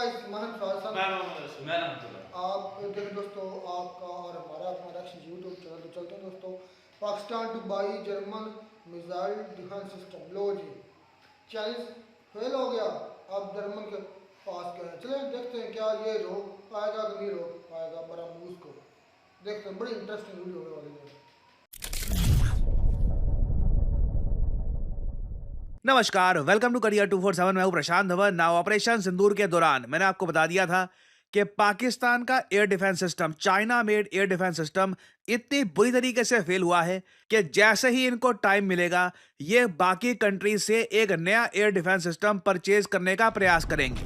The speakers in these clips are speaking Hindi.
महन फारसा मैं रहमतुल्लाह। आप देखें दोस्तों, आपका और हमारा अपना रक्ष यूट्यूब चैनल तो चलते हैं दोस्तों। Pakistan Dubai German missile defence system, लो जी चैलेंज फेल हो गया। अब जर्मन के पास गए, चले देखते हैं क्या ये रोक पाएगा कि नहीं रोक पाएगा बरामूस को। देखते हैं, बड़ी इंटरेस्टिंग वीडियो होने वाली है। नमस्कार, वेलकम टू करियर 247। मैं हूं प्रशांत धवन। नाउ ऑपरेशन सिंदूर के दौरान मैंने आपको बता दिया था कि पाकिस्तान का air defence system, China made air defence system, इतनी बुरी तरीके से फेल हुआ है कि जैसे ही इनको टाइम मिलेगा ये बाकी कंट्री से एक नया एयर डिफेंस सिस्टम परचेज करने का प्रयास करेंगे।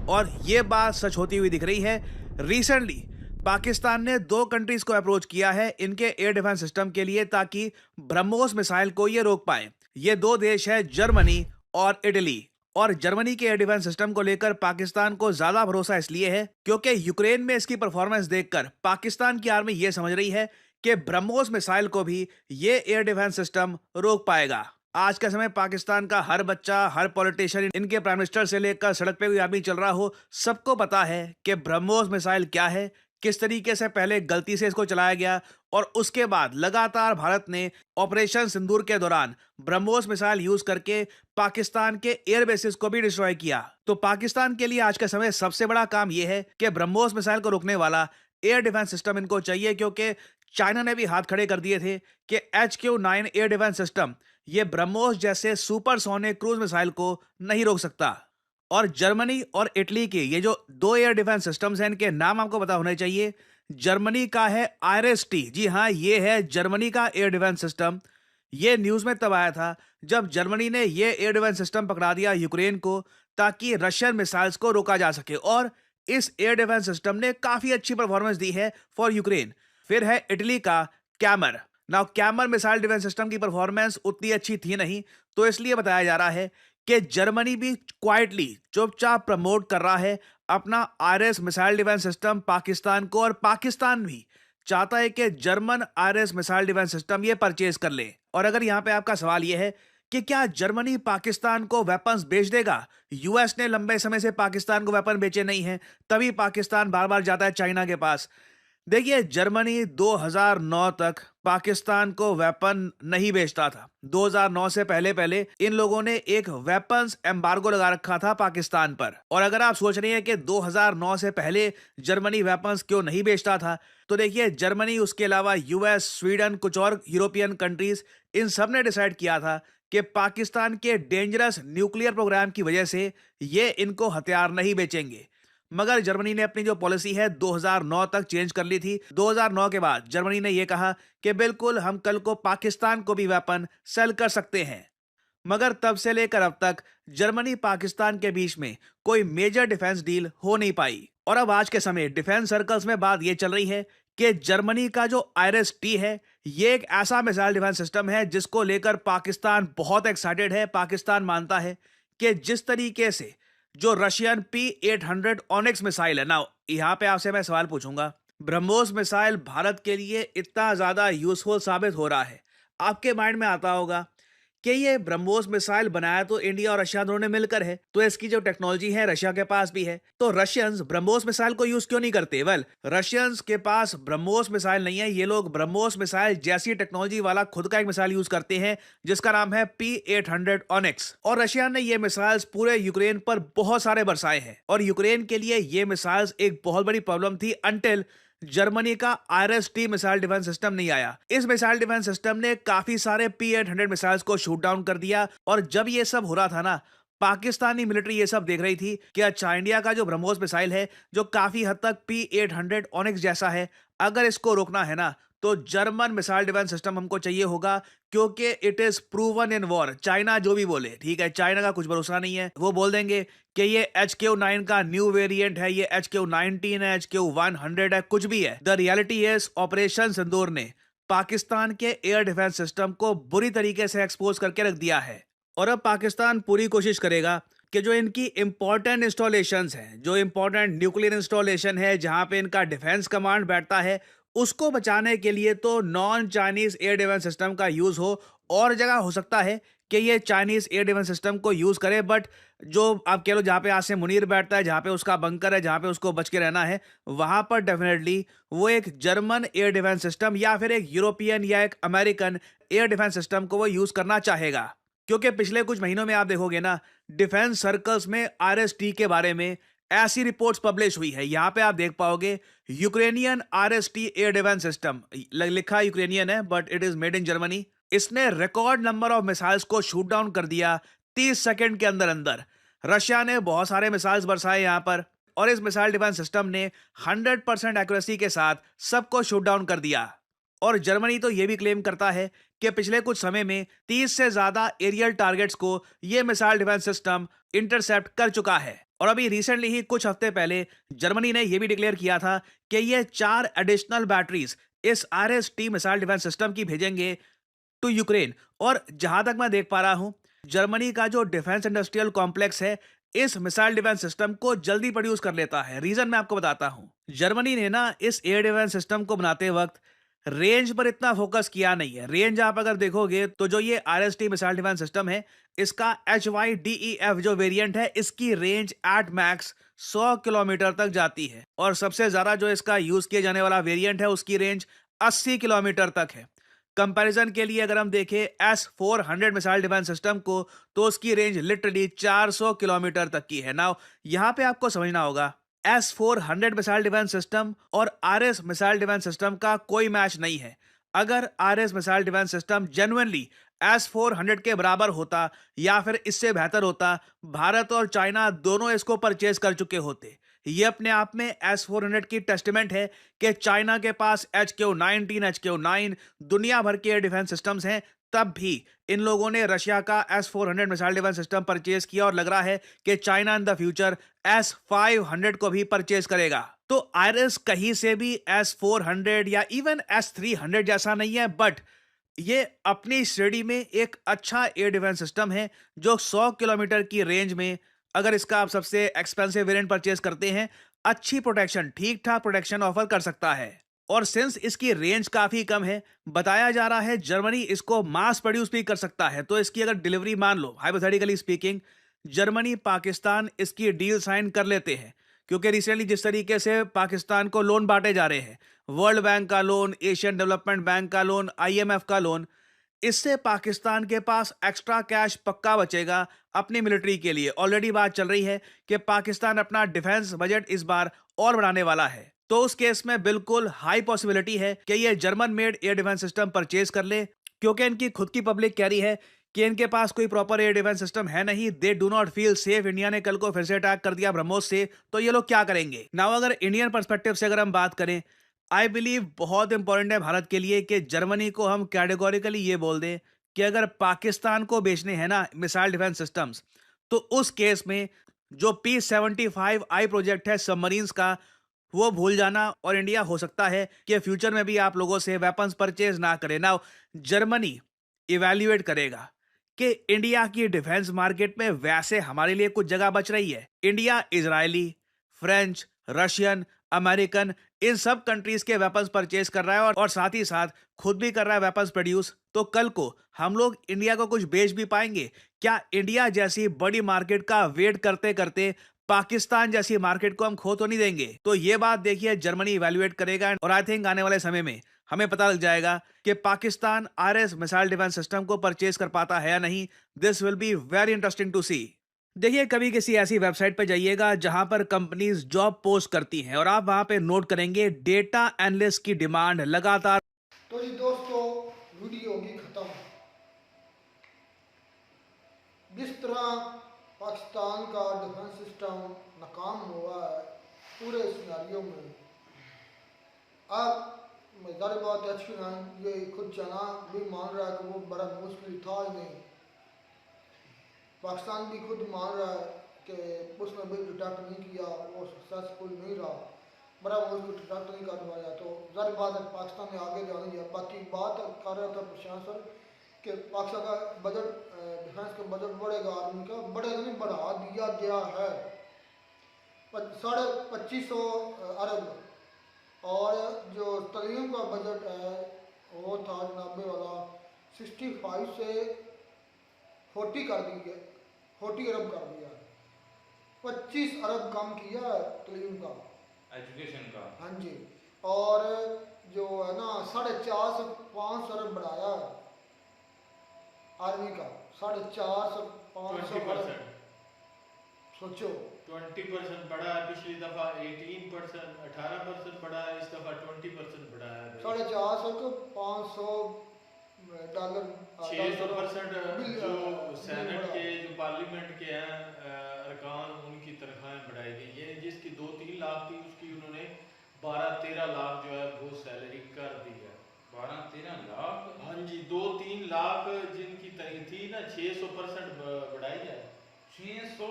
और ये बात सच होती हुई दिख रही है। रिसेंटली पाकिस्तान ने दो कंट्रीज को अप्रोच किया है इनके एयर डिफेंस सिस्टम के लिए, ताकि ब्रह्मोस मिसाइल को ये रोक पाए। ये दो देश है जर्मनी और इटली। और जर्मनी के एयर डिफेंस सिस्टम को लेकर पाकिस्तान को ज्यादा भरोसा इसलिए है क्योंकि यूक्रेन में इसकी परफॉर्मेंस देखकर पाकिस्तान की आर्मी ये समझ रही है कि ब्रह्मोस मिसाइल को भी ये एयर डिफेंस सिस्टम रोक पाएगा। आज के समय पाकिस्तान का हर बच्चा, हर पॉलिटिशियन, इनके प्राइम मिनिस्टर से लेकर सड़क पे कोई आदमी चल रहा हो, सबको पता है कि ब्रह्मोस मिसाइल क्या है, किस तरीके से पहले गलती से इसको चलाया गया और उसके बाद लगातार भारत ने ऑपरेशन सिंदूर के दौरान ब्रह्मोस मिसाइल यूज करके पाकिस्तान के एयर बेसिस को भी डिस्ट्रॉय किया। तो पाकिस्तान के लिए आज के समय सबसे बड़ा काम यह है कि ब्रह्मोस मिसाइल को रोकने वाला एयर डिफेंस सिस्टम इनको चाहिए, क्योंकि चाइना ने भी हाथ खड़े कर दिए थे कि HQ-9 एयर डिफेंस सिस्टम ये ब्रह्मोस जैसे सुपरसोनिक क्रूज मिसाइल को नहीं रोक सकता। और जर्मनी और इटली के ये जो दो एयर डिफेंस सिस्टम्स हैं, इनके नाम आपको पता होने चाहिए। जर्मनी का है IRIS-T, जी हाँ, ये है जर्मनी का एयर डिफेंस सिस्टम। ये न्यूज में तब आया था जब जर्मनी ने ये एयर डिफेंस सिस्टम पकड़ा दिया यूक्रेन को, ताकि रशियन मिसाइल्स को रोका जा सके। और इस एयर डिफेंस सिस्टम ने काफी अच्छी परफॉर्मेंस दी है फॉर यूक्रेन। फिर है इटली का कैमर। नाउ कैमर मिसाइल डिफेंस सिस्टम की परफॉर्मेंस उतनी अच्छी थी नहीं, तो इसलिए बताया जा रहा है कि जर्मनी भी क्वाइटली चुपचाप प्रमोट कर रहा है अपना IRIS missile defence system Pakistan को, और पाकिस्तान भी चाहता है कि German IRIS missile defence system ये परचेज कर ले। और अगर यहां पे आपका सवाल यह है कि क्या जर्मनी पाकिस्तान को वेपन्स बेच देगा, यूएस ने लंबे समय से पाकिस्तान को वेपन बेचे नहीं है, तभी पाकिस्तान बार बार जाता है चाइना के पास। देखिए, जर्मनी 2009 तक पाकिस्तान को वेपन नहीं बेचता था। 2009 से पहले पहले इन लोगों ने एक वेपन्स एम्बार्गो लगा रखा था पाकिस्तान पर। और अगर आप सोच रहे हैं कि 2009 से पहले जर्मनी वेपन्स क्यों नहीं बेचता था, तो देखिए, जर्मनी, उसके अलावा यूएस, स्वीडन, कुछ और यूरोपियन कंट्रीज, इन सब ने डिसाइड किया था कि पाकिस्तान के डेंजरस न्यूक्लियर प्रोग्राम की वजह से ये इनको हथियार नहीं बेचेंगे। मगर जर्मनी ने अपनी जो पॉलिसी है 2009 तक चेंज कर ली थी। 2009 के बाद जर्मनी ने यह कहा कि बिल्कुल हम कल को पाकिस्तान को भी वेपन सेल कर सकते हैं। मगर तब से लेकर अब तक जर्मनी पाकिस्तान के बीच में कोई मेजर डिफेंस डील हो नहीं पाई। और अब आज के समय डिफेंस सर्कल्स में बात यह चल रही है कि जर्मनी का जो IRIS-T है ये एक ऐसा मिसाइल डिफेंस सिस्टम है जिसको लेकर पाकिस्तान बहुत एक्साइटेड है। पाकिस्तान मानता है कि जिस तरीके से जो रशियन P-800 ऑनिक्स मिसाइल है ना, यहां पे आपसे मैं सवाल पूछूंगा, ब्रह्मोस मिसाइल भारत के लिए इतना ज्यादा यूजफुल साबित हो रहा है, आपके माइंड में आता होगा कि ये ब्रह्मोस मिसाइल बनाया तो इंडिया और रशिया दोनों ने मिलकर है, तो इसकी जो टेक्नोलॉजी है रशिया के पास भी है, तो रशियंस ब्रह्मोस मिसाइल को यूज क्यों नहीं करते? वेल, रशियंस के पास ब्रह्मोस मिसाइल नहीं है, ये लोग ब्रह्मोस मिसाइल जैसी टेक्नोलॉजी वाला खुद का एक मिसाइल यूज करते हैं जिसका नाम है P-800 ऑनिक्स। और रशिया ने ये मिसाइल्स पूरे यूक्रेन पर बहुत सारे बरसाए हैं, और यूक्रेन के लिए ये मिसाइल्स एक बहुत बड़ी प्रॉब्लम थी अनटिल जर्मनी का IRIS-T मिसाइल डिफेंस सिस्टम नहीं आया। इस मिसाइल डिफेंस सिस्टम ने काफी सारे P-800 मिसाइल्स को शूट डाउन कर दिया। और जब ये सब हो रहा था ना, पाकिस्तानी मिलिट्री ये सब देख रही थी कि अच्छा, इंडिया का जो ब्रह्मोस मिसाइल है जो काफी हद तक P-800 ऑनिक्स जैसा है, अगर इसको रोकना है ना तो जर्मन मिसाइल डिफेंस सिस्टम हमको चाहिए होगा, क्योंकि it is proven in war. China जो भी बोले, ठीक है, चाइना का कुछ भरोसा नहीं है। वो बोल देंगे कि ये HQ-9 का न्यू वेरिएंट है, ये HQ-19 है, HQ-100 है, कुछ भी है। द रियलिटी इज ऑपरेशन सिंदूर ने पाकिस्तान के एयर डिफेंस सिस्टम को बुरी तरीके से एक्सपोज करके रख दिया है। और अब पाकिस्तान पूरी कोशिश करेगा कि जो इनकी इंपॉर्टेंट इंस्टॉलेशंस हैं, जो इंपॉर्टेंट न्यूक्लियर इंस्टॉलेशन है जहां पे इनका डिफेंस कमांड बैठता है, उसको बचाने के लिए तो non Chinese air defence system का यूज हो। और जगह हो सकता है कि ये चाइनीज एयर डिफेंस सिस्टम को यूज करे, बट जो आप कह लो जहाँ पे आसिम मुनीर बैठता है, जहाँ पे उसका बंकर है, जहाँ पे उसको बच के रहना है, वहां पर डेफिनेटली वो एक जर्मन एयर डिफेंस सिस्टम या फिर एक यूरोपियन या एक अमेरिकन एयर डिफेंस सिस्टम को वो यूज करना चाहेगा। क्योंकि पिछले कुछ महीनों में आप देखोगे ना, डिफेंस सर्कल्स में आरएसटी के बारे में ऐसी रिपोर्ट्स पब्लिश हुई है। यहां पे आप देख पाओगे Ukrainian RST air defence system, लिखा यूक्रेनियन है but it is made in Germany. इसने रिकॉर्ड नंबर ऑफ मिसाइल्स को शूट डाउन कर दिया 30 सेकंड के अंदर अंदर। रशिया ने बहुत सारे मिसाइल्स बरसाए यहां पर, और इस मिसाइल डिफेंस सिस्टम ने 100% एक्यूरेसी के साथ सबको शूट डाउन कर दिया। और जर्मनी तो यह भी क्लेम करता है कि पिछले कुछ समय में 30 से ज्यादा एरियल टारगेट्स को यह मिसाइल डिफेंस सिस्टम इंटरसेप्ट कर चुका है। और अभी रिसेंटली ही कुछ हफ्ते पहले जर्मनी ने यह भी डिक्लेयर किया था कि यह 4 एडिशनल बैटरीज इस आरएसटी मिसाइल डिफेंस सिस्टम की भेजेंगे टू यूक्रेन। और जहां तक मैं देख पा रहा हूं, जर्मनी का जो डिफेंस इंडस्ट्रियल कॉम्प्लेक्स है इस मिसाइल डिफेंस सिस्टम को जल्दी प्रोड्यूस कर लेता है। रीजन मैं आपको बताता हूं। जर्मनी ने ना इस एयर डिफेंस सिस्टम को बनाते वक्त रेंज पर इतना फोकस किया नहीं है। रेंज आप अगर देखोगे तो जो ये आरएसटी मिसाइल डिफेंस सिस्टम है, इसका HYDEF जो वेरिएंट है, इसकी रेंज एट मैक्स 100 किलोमीटर तक जाती है। और सबसे ज्यादा जो इसका यूज किए जाने वाला वेरिएंट है उसकी रेंज 80 किलोमीटर तक है। कंपैरिजन के लिए अगर हम देखें S-400 मिसाइल डिफेंस सिस्टम को, तो उसकी रेंज लिटरली 400 किलोमीटर तक की है। नाउ यहां पे आपको समझना होगा, S-400 मिसाइल डिफेंस सिस्टम और RS मिसाइल डिफेंस सिस्टम का कोई मैच नहीं है। अगर RS missile defence system genuinely S-400 के बराबर होता या फिर इससे बेहतर होता, भारत और चाइना दोनों इसको परचेज कर चुके होते। ये अपने आप में S-400 की टेस्टिमेंट है कि चाइना के पास HQ-19, HQ-9 दुनिया भर के एयर डिफेंस सिस्टम्स हैं, तब भी इन लोगों ने रशिया का S-400 missile defence system purchase किया, और लग रहा है कि China in the future S-500 को भी परचेज करेगा। तो आरएस कहीं से भी S-400 या इवन S-300 जैसा नहीं है, बट ये अपनी श्रेणी में एक अच्छा एयर डिफेंस सिस्टम है जो 100 किलोमीटर की रेंज में, अगर इसका आप सबसे एक्सपेंसिव वेरिएंट परचेज करते हैं, अच्छी प्रोटेक्शन, ठीक ठाक प्रोटेक्शन ऑफर कर सकता है। और सिंस इसकी रेंज काफी कम है, बताया जा रहा है जर्मनी इसको मास प्रोड्यूस भी कर सकता है। तो इसकी अगर डिलीवरी मान लो, हाइपोथेटिकली स्पीकिंग, जर्मनी पाकिस्तान इसकी डील साइन कर लेते हैं, क्योंकि रिसेंटली जिस तरीके से पाकिस्तान को लोन बांटे जा रहे हैं, वर्ल्ड बैंक का लोन, एशियन डेवलपमेंट बैंक का लोन, IMF का लोन, इससे पाकिस्तान के पास एक्स्ट्रा कैश पक्का बचेगा अपनी मिलिट्री के लिए। ऑलरेडी बात चल रही है कि पाकिस्तान अपना डिफेंस बजट इस बार और बढ़ाने वाला है। तो उस केस में बिल्कुल हाई पॉसिबिलिटी है कि ये German made air defence system purchase कर ले, क्योंकि इनकी खुद की पब्लिक कह रही है कि इनके पास कोई प्रॉपर एयर डिफेंस सिस्टम है नहीं। They do not feel safe. India ने कल को फिर से अटैक कर दिया ब्रह्मोस से, तो ये लोग क्या करेंगे। नाउ अगर इंडियन पर्सपेक्टिव से अगर हम बात करें, आई बिलीव बहुत इंपॉर्टेंट है भारत के लिए कि जर्मनी को हम कैटेगोरिकली ये बोल दें कि अगर पाकिस्तान को बेचने हैं ना मिसाइल डिफेंस सिस्टम्स, तो उस केस में जो P-75I प्रोजेक्ट है सबमरीन्स का, वो भूल जाना, और इंडिया हो सकता है कि फ्यूचर में भी आप लोगों से वेपन्स परचेज ना करे। नाउ जर्मनी इवैल्यूएट करेगा कि इंडिया की डिफेंस मार्केट में वैसे हमारे लिए कुछ जगह बच रही है। India Israeli, French, Russian, American, इन सब कंट्रीज के वेपन्स परचेज कर रहा है, और साथ ही साथ खुद भी कर रहा है वेपन्स प्रोड्यूस। तो कल को हम लोग इंडिया को कुछ बेच भी पाएंगे क्या? इंडिया जैसी बड़ी मार्केट का वेट करते करते पाकिस्तान जैसी मार्केट को हम खो तो नहीं देंगे। तो ये बात देखिए जर्मनी इवैल्यूएट करेगा, और आई थिंक आने वाले समय में हमें पता लग जाएगा कि Pakistan RS missile defence system को परचेज कर पाता है या नहीं। This will be very interesting to see. देखिए, कभी किसी ऐसी वेबसाइट पर जाइएगा जहां पर कंपनीज जॉब पोस्ट करती हैं, और आप वहां पे नोट करेंगे डेटा एनालिस्ट की डिमांड लगातार। तो जी दोस्तों, वीडियो होगी खत्म। जिस तरह पाकिस्तान का डिफेंस सिस्टम नाकाम हुआ है पूरे सिनारियों में, अब ज़ाहिर बात HQ-9 ये खुद चाइना भी मान रहा है कि वो बड़ा मुश्किल था ही नहीं। पाकिस्तान भी खुद मान रहा है कि उसने भी डिटेक्ट नहीं किया, वो सक्सेसफुल नहीं रहा, बड़ा मुश्किल डिटेक्ट नहीं कर पाया। तो ज़ाहिर बात है पाकिस्तान ने आगे जाना है। बाकी बात कर रहा था प्रशांत सर कि पाकिस्तान का बजट, डिफेंस का बजट बढ़ेगा, आर्मी का बढ़ेगा नहीं, बढ़ा दिया गया है 2500 अरब। और जो तलीम का बजट है वो था जनाबे वाला 65 से 40 कर दी है, 40 अरब कर दिया, 25 अरब कम किया तलीम का। एजुकेशन का। हाँ जी। और जो है ना 4.5 से 5 अरब बढ़ाया है आर्मी का, 4.5 से 500 अरब। 20%। सोचो 20% बढ़ा है, पिछली दफा 18%, 18% बढ़ा है, इस दफा 20% बढ़ा है भाई। 4.5 को 500 डॉलर 600% बिल- जो बिल सेनेट बढ़ा। के, जो पार्लियामेंट के हैं अरकान, उनकी तनख्वाहें बढ़ाई गई। ये जिसकी 2-3 लाख थी उसकी उन्होंने 12-13 लाख जो है वो सैलरी कर दी है। 12-13 लाख। हाँ जी, 2-3 लाख जिनकी तनख्वाह थी ना, 600% बढ़ाई है। 600।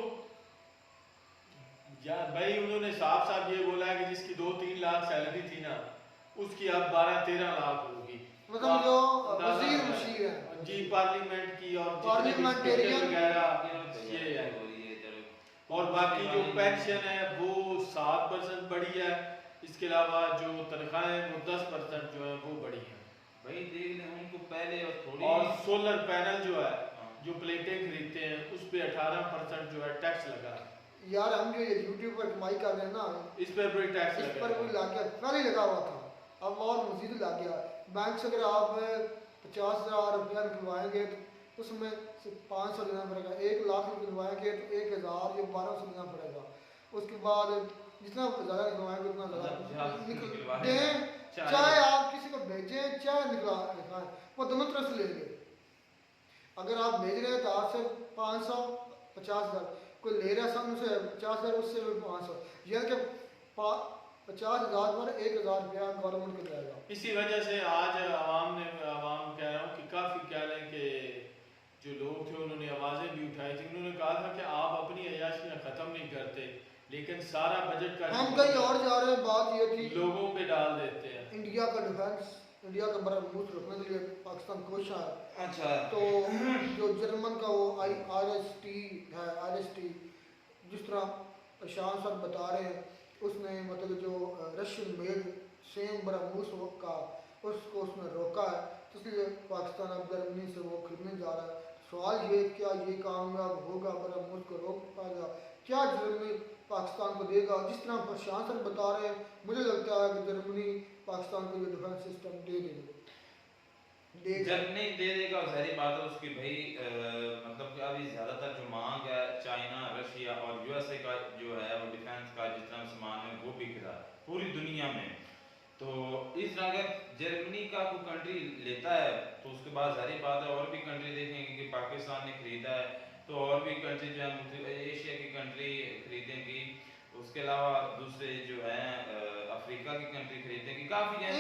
या भाई उन्होंने साफ साफ ये बोला है कि जिसकी 2-3 लाख सैलरी थी ना, उसकी अब 12-13 लाख होगी। मतलब जो अंदाजा वजीर है। मुशीर है जी, पार्लियामेंट की और जितने भी पार्लियामेंटेरियन स्पीकर वगैरह ये है। और बाकी जो पेंशन है वो 7% बढ़ी है। इसके अलावा जो तनख्वाहें वो 10% जो है वो बढ़ी है। भाई देख ले उनको पहले और थोड़ी। और सोलर पैनल जो है, जो प्लेटें खरीदते हैं उस पे 18% जो है टैक्स लगा है। यार हम जो ये यूट्यूब पर कमाई कर रहे हैं ना, इस पर भी टैक्स इस लगा पर भी है। लग गया, पहले ही लगा हुआ था, अब और मजीद लग गया। बैंक से अगर आप 50,000 रुपया निकलवाएंगे तो उसमें से 500 देना पड़ेगा, 1 लाख निकलवाएंगे तो 1,000 या 1,200 देना पड़ेगा। उसके बाद जितना ज़्यादा निकलवाएंगे उतना मतलब ज़्यादा निकलवाएंगे। दें, चाहे आप किसी को भेजें चाहे निकलाएं, वो दोनों तरफ से लेंगे। अगर आप भेज रहे हैं तो आपसे 550,000, कोई ले रहा है हमसे 50,000, उससे भी 500, यानी कि 50,000 पर 1,000 रुपया गवर्नमेंट को जाएगा। इसी वजह से आज आवाम कह रहा हूँ कि काफ़ी कह लें कि जो लोग थे उन्होंने आवाज़ें भी उठाई थी। उन्होंने कहा था कि आप अपनी अय्याशियाँ ख़त्म नहीं करते, लेकिन सारा बजट का हम कहीं और जा रहे हैं। बात ये थी लोगों पे डाल देते हैं। इंडिया का डिफेंस, इंडिया का बड़ा मुल्क रखने के लिए पाकिस्तान कोशिश है। अच्छा। तो जो जर्मन का वो RST है, RST जिस तरह प्रशांत सर बता रहे हैं, उसने मतलब जो रशियन मेड सेम बरामूस का उसको उसने रोका है, तो इसलिए पाकिस्तान अब जर्मनी से वो खरीदने जा रहा है। सवाल ये क्या ये कामयाब होगा, बरामूस को रोक पाएगा क्या जर्मनी पाकिस्तान को देगा? जिस तरह प्रशांत सर बता रहे हैं, मुझे लगता है कि जर्मनी पाकिस्तान को ये डिफेंस सिस्टम दे देगा। जर्मनी दे देगा, सारी बात है उसकी भाई। मतलब कि अभी ज़्यादातर जो मांग है चाइना, रशिया और USA का जो है वो डिफेंस का जितना सामान है वो बिक रहा है पूरी दुनिया में। तो इस तरह अगर जर्मनी का कोई कंट्री लेता है तो उसके बाद सारी बात है और भी कंट्री देखेंगे कि पाकिस्तान ने खरीदा है तो और भी कंट्री जो है एशिया की कंट्री खरीदेंगी। उसके अलावा दूसरे जो है अफ्रीका की कंट्री खरीदेंगी, काफ़ी है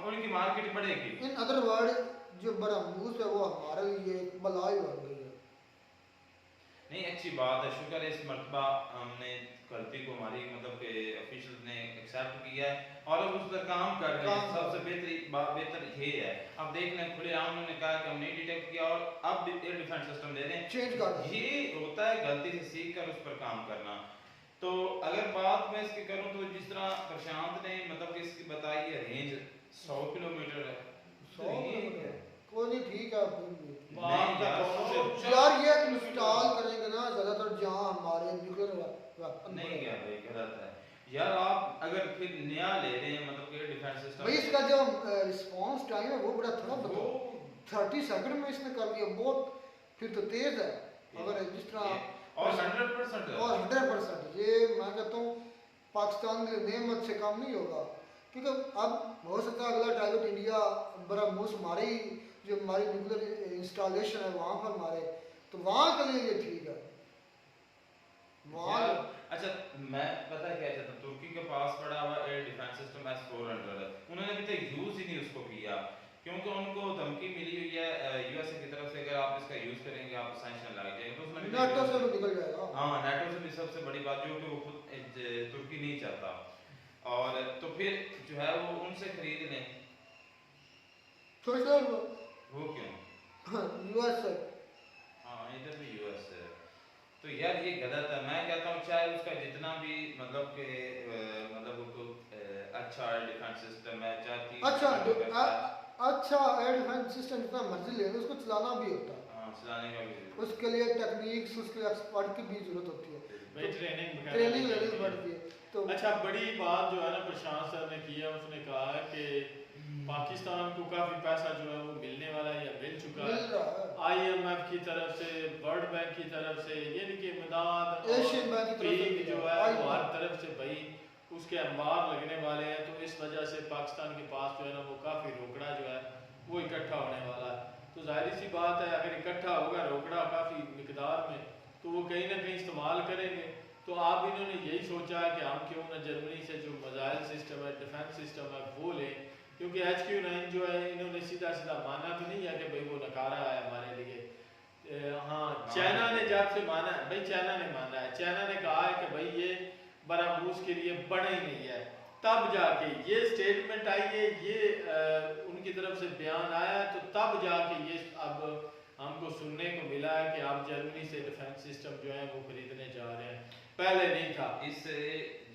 उनकी मार्केट बढ़ेगी। इन अदर वर्ड जो बरामूस है वो हमारे लिए बलाई बन गई है। नहीं, अच्छी बात है, शुक्र है इस मरतबा हमने गलती को हमारी मतलब के ऑफिशियल ने एक्सेप्ट किया है और अब उस पर काम कर रहे हैं। सबसे बेहतर ये है। अब देख लें खुले आम उन्होंने कहा कि हम नहीं डिटेक्ट किया और अब एयर डिफेंस सिस्टम दे दें, चेंज कर दें। ये होता है गलती से सीख कर उस पर काम करना। तो अगर बात मैं इसकी करूं तो जिस तरह प्रशांत ने मतलब कि इसकी बताई है रेंज 100 किलोमीटर है। 100 किलोमीटर कोई नहीं, ठीक है। फिर भी नहीं यार, यार ये इंस्टॉल करेंगे ना ज़्यादातर जहाँ हमारे न्यूक्लियर वेपन नहीं क्या भाई गलत है यार। आप अगर फिर नया ले रहे हैं मतलब कि डिफेंस सिस्टम, भाई इसका जो रिस्पांस टाइम है वो बड़ा थोड़ा बताओ, 30 सेकंड में इसने कर दिया, बहुत फिर तो तेज है। अगर जिस तरह और 100% और 100% ये मैं कहता हूँ पाकिस्तान की नेमत से कम नहीं होगा, क्योंकि अब हो सकता है अगला टारगेट इंडिया बरामूस हमारे ही जो हमारी न्यूक्लियर इंस्टॉलेशन है वहाँ पर मारे, तो वहाँ के लिए ये ठीक है। वहाँ अच्छा मैं पता है क्या चाहता हूँ, तुर्की के पास पड़ा हुआ एयर डिफेंस सिस्टम S-400 है, उन्होंने अभी तक यूज ही नहीं उसको किया क्योंकि उनको धमकी मिली हुई है USA की तरफ से अगर आप इसका यूज करेंगे आप सैंक्शन लग जाएंगे। तो उसमें नेटो से तो निकल जाएगा। हाँ, नेटो से भी सबसे बड़ी बात जो कि वो खुद तुर्की नहीं चाहता, और तो फिर जो है वो उनसे खरीद लें। तो सर वो क्यों? US से हाँ इधर भी US है, तो यार ये गलत है। मैं कहता हूँ चाहे उसका जितना भी मतलब के मतलब उसको अच्छा डिफेंस सिस्टम है, चाहे अच्छा एयर डिफेंस सिस्टम जितना मर्जी ले लो उसको चलाना भी होता है। हाँ चलाने का भी उसके लिए टेक्निक्स, उसके एक्सपर्ट की भी जरूरत होती है, भाई ट्रेनिंग ट्रेनिंग लेनी पड़ती है। तो अच्छा, बड़ी बात जो है ना प्रशांत सर ने किया, उसने कहा है कि पाकिस्तान को काफ़ी पैसा जो है वो मिलने वाला है या मिल चुका मिल है रहा है, IMF की तरफ से, वर्ल्ड बैंक की तरफ से, यानी कि इमदाद एशियन बैंक की तरफ से पीक जो है IMF वो हर तरफ से भाई उसके अंबार लगने वाले हैं। तो इस वजह से पाकिस्तान के पास जो है ना वो काफ़ी रोकड़ा जो है वो इकट्ठा होने वाला है। तो जाहिर सी बात है अगर इकट्ठा होगा रोकड़ा काफ़ी मिकदार में तो वो कहीं ना कहीं इस्तेमाल करेंगे। तो आप इन्होंने यही सोचा है कि हम क्यों ना जर्मनी से जो मिसाइल सिस्टम है, डिफेंस सिस्टम है वो लें, क्योंकि HQ9 जो है इन्होंने सीधा सीधा माना तो नहीं है कि भाई वो नकारा है हमारे लिए। हाँ, चाइना ने जब से माना है, भाई चाइना ने माना है, चाइना ने कहा है कि भाई ये बरामूस के लिए बना ही नहीं है, तब जाके ये स्टेटमेंट आई है, ये उनकी तरफ से बयान आया है, तो तब जाके ये अब हमको सुनने को मिला है कि आप जर्मनी से डिफेंस सिस्टम जो है वो खरीदने जा रहे हैं, पहले नहीं था। इससे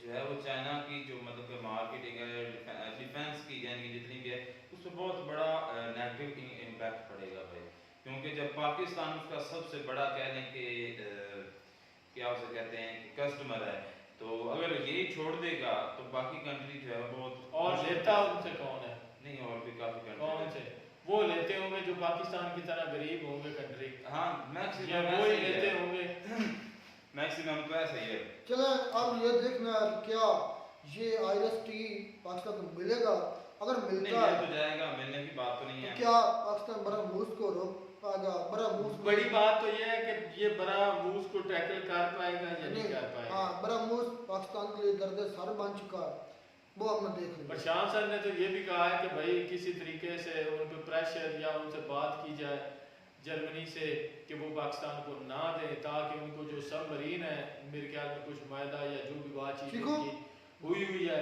जो है वो चाइना की जो मतलब कि मार्केटिंग है डिफेंस की यानी कि जितनी भी है उस पर बहुत बड़ा नेगेटिव इम्पैक्ट पड़ेगा भाई, क्योंकि जब पाकिस्तान उसका सबसे बड़ा कह लें कि क्या उसे कहते हैं कि कस्टमर है, तो अगर यही छोड़ देगा तो बाकी कंट्री जो है बहुत और लेता उनसे कौन है? नहीं, और भी काफी कौन कंट्री से वो लेते होंगे जो पाकिस्तान की तरह गरीब होंगे कंट्री, हाँ या मैक्सिमम वो ही लेते होंगे। मैक्सिमम तो ऐसा ही है। चलो अब ये देखना है कि क्या ये IRST पाकिस्तान को मिलेगा, अगर नहीं मिलता मिल है तो जाएगा, मिलने की बात तो नहीं तो है। क्या पाकिस्तान बरामूस को रोक पाएगा? बरामूस बड़ी बात तो ये है कि ये बरामूस को टैकल कर पाएगा या नहीं कर पाएगा। हाँ, बरामूस पाकिस्तान के लिए दर्द सर बन चुका है, वो हमने देख लिया। प्रशांत सर ने तो ये भी कहा है कि भाई किसी तरीके से उन पर प्रेशर या उनसे बात की जाए जर्मनी से कि वो पाकिस्तान को ना दें, ताकि उनको जो सबमरीन है, मेरे ख्याल में कुछ मायदा या जो भी बातचीत ठीक हो? हुई हुई है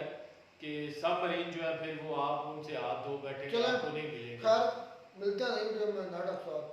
कि सबमरीन जो है फिर वो आप उनसे हाथ धो बैठे, चलो आपको नहीं मिलेंगे। खैर मिलते हैं नई वीडियो में, नाटक साथ।